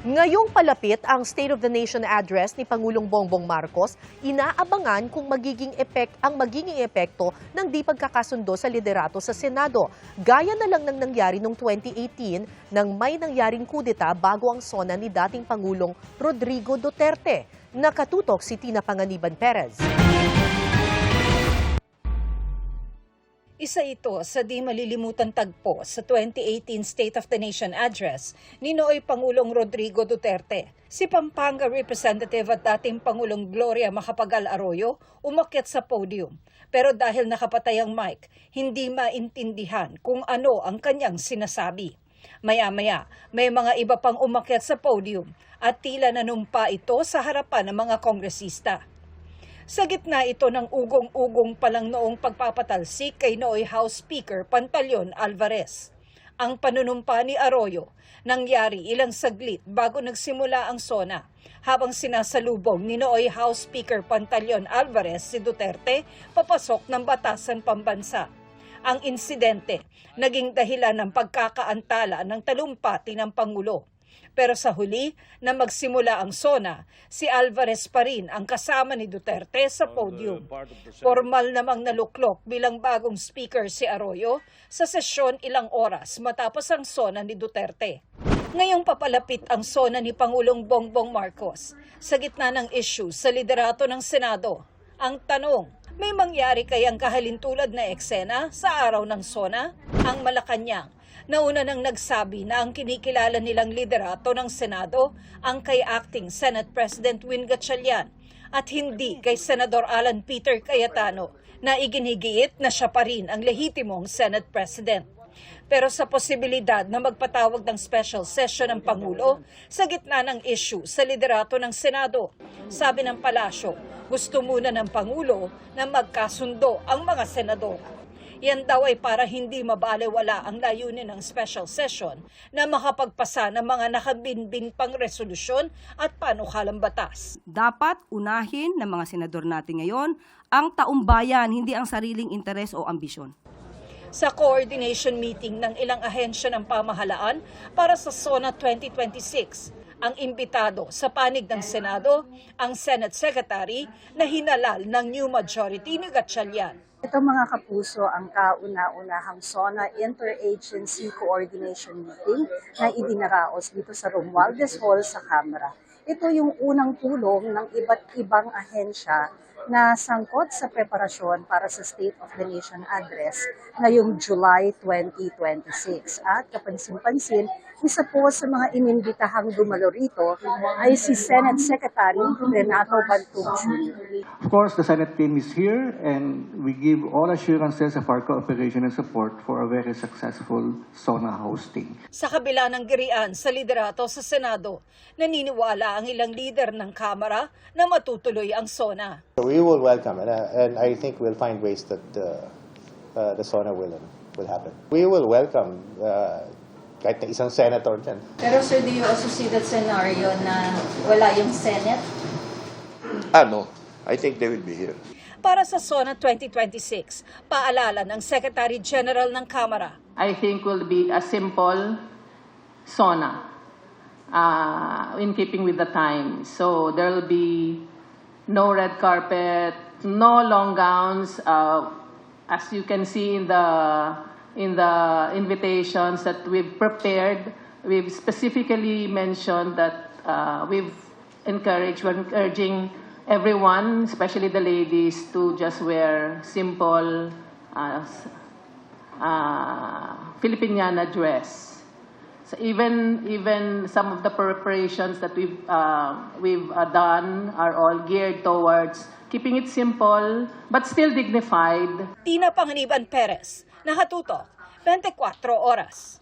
Ngayong palapit ang State of the Nation address ni Pangulong Bongbong Marcos, inaabangan kung magiging epekto ng di pagkakasundo sa liderato sa Senado. Gaya na lang ng nangyari noong 2018 nang may nangyaring kudeta bago ang sona ni dating Pangulong Rodrigo Duterte. Nakatutok si Tina Panganiban Perez. Isa ito sa di malilimutan tagpo sa 2018 State of the Nation Address ni Nooy Pangulong Rodrigo Duterte. Si Pampanga Representative at dating Pangulong Gloria Macapagal Arroyo umakyat sa podium. Pero dahil nakapatay ang mic, hindi maintindihan kung ano ang kanyang sinasabi. Maya-maya, may mga iba pang umakyat sa podium at tila nanumpa ito sa harapan ng mga kongresista. Sa gitna ito ng ugong-ugong pa lang noong pagpapatalsik kay Nooy House Speaker Pantaleon Alvarez. Ang panunumpa ni Arroyo nangyari ilang saglit bago nagsimula ang sona, habang sinasalubong ni Nooy House Speaker Pantaleon Alvarez si Duterte papasok ng batasan pambansa. Ang insidente naging dahilan ng pagkakaantala ng talumpati ng Pangulo. Pero sa huli, na magsimula ang sona, si Alvarez pa rin ang kasama ni Duterte sa podium. Formal namang naluklok bilang bagong speaker si Arroyo sa sesyon ilang oras matapos ang sona ni Duterte. Ngayong papalapit ang sona ni Pangulong Bongbong Marcos sa gitna ng issue sa liderato ng Senado. Ang tanong, may mangyari kayang kahalintulad na eksena sa araw ng sona? Ang Malacanang nauna nang nagsabi na ang kinikilala nilang liderato ng Senado ang kay Acting Senate President Win Gatchalian at hindi kay Senador Alan Peter Cayetano na iginigiit na siya pa rin ang lehitimong Senate President. Pero sa posibilidad na magpatawag ng special session ng Pangulo sa gitna ng issue sa liderato ng Senado, sabi ng palasyo, gusto muna ng Pangulo na magkasundo ang mga senador. Yan daw ay para hindi mabalewala ang layunin ng special session na makapagpasa ng mga nakabinbin pang resolusyon at panukalang batas. Dapat unahin ng mga senador natin ngayon ang taumbayan, hindi ang sariling interes o ambisyon. Sa coordination meeting ng ilang ahensya ng pamahalaan para sa SONA 2026, ang imbitado sa panig ng Senado, ang Senate Secretary na hinalal ng new majority ni Gatchalian. Ito mga kapuso ang kauna-unahang SONA Interagency Coordination Meeting na idinaraos dito sa Romualdez Hall sa Kamara. Ito yung unang tulong ng iba't ibang ahensya na sangkot sa preparasyon para sa State of the Nation Address ngayong July 2026. At kapansin-pansin, isa po sa mga inimbitahang dumalo rito ay si Senate Secretary Renato Bantucci. Of course, the Senate team is here and we give all assurances of our cooperation and support for a very successful SONA hosting. Sa kabila ng girian sa liderato sa Senado, naniniwala ang ilang leader ng Kamara na matutuloy ang SONA. We will welcome it, and I think we'll find ways that the SONA will happen. We will welcome kahit na isang senator dyan. Pero sir, do you also see that scenario na wala yung Senate? No. I think they will be here. Para sa SONA 2026, paalala ng Secretary General ng Kamara. I think will be a simple SONA in keeping with the time. So there will be no red carpet, no long gowns. As you can see in the invitations that we've prepared, we've specifically mentioned that we're urging everyone, especially the ladies, to just wear simple Filipiniana dress. So even some of the preparations that we've done are all geared towards keeping it simple but still dignified. Tina Panganiban Perez, nakatutok, 24 oras.